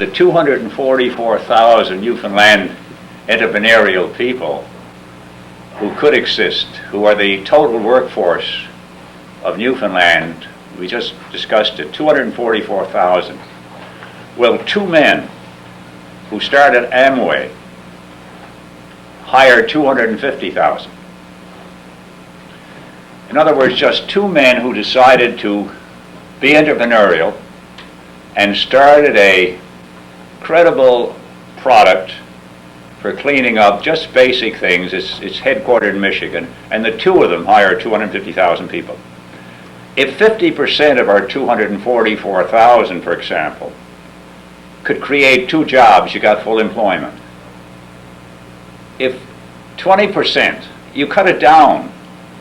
the 244,000 Newfoundland entrepreneurial people who could exist, who are the total workforce of Newfoundland, we just discussed it, 244,000. Well, two men who started Amway hired 250,000. In other words, just two men who decided to be entrepreneurial and started a credible product for cleaning up just basic things. It's headquartered in Michigan, and the two of them hired 250,000 people. If 50% of our 244,000, for example, could create two jobs, you got full employment. If 20%, you cut it down,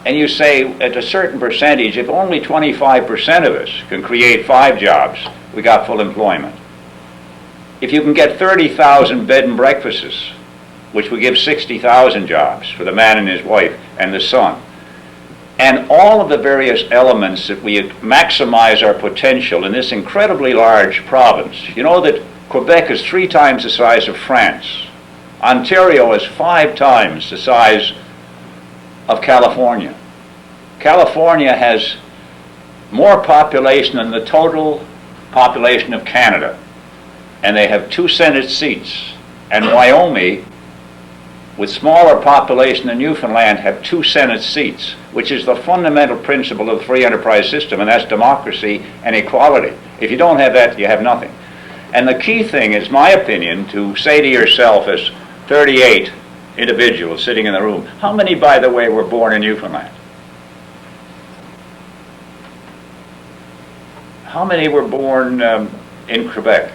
and you say at a certain percentage, if only 25% of us can create 5 jobs, we got full employment. If you can get 30,000 bed and breakfasts, which would give 60,000 jobs for the man and his wife and the son, and all of the various elements that we maximize our potential in this incredibly large province. You know that Quebec is 3 times the size of France. Ontario is 5 times the size of California. California has more population than the total population of Canada, and they have 2 Senate seats. And Wyoming, with smaller population than Newfoundland, have 2 Senate seats, which is the fundamental principle of the free enterprise system, and that's democracy and equality. If you don't have that, you have nothing. And the key thing is, my opinion, to say to yourself as 38 individuals sitting in the room, how many, by the way, were born in Newfoundland? How many were born in Quebec?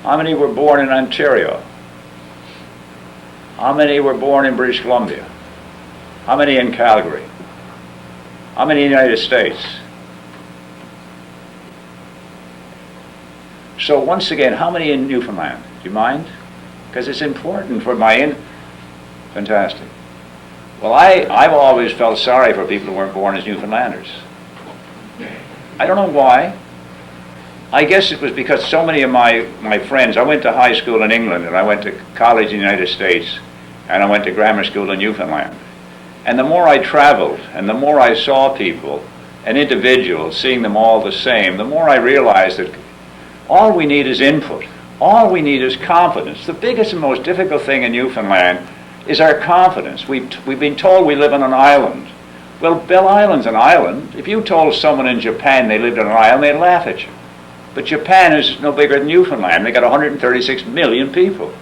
How many were born in Ontario? How many were born in British Columbia? How many in Calgary? How many in the United States? So once again, how many in Newfoundland? Do you mind? Because it's important for my Fantastic. Well, I've always felt sorry for people who weren't born as Newfoundlanders. I don't know why. I guess it was because so many of my friends, I went to high school in England, and I went to college in the United States, and I went to grammar school in Newfoundland. And the more I traveled, and the more I saw people and individuals, seeing them all the same, the more I realized that all we need is input. All we need is confidence. The biggest and most difficult thing in Newfoundland is our confidence. We've been told we live on an island. Well, Bell Island's an island. If you told someone in Japan they lived on an island, they'd laugh at you. But Japan is no bigger than Newfoundland. They got 136 million people.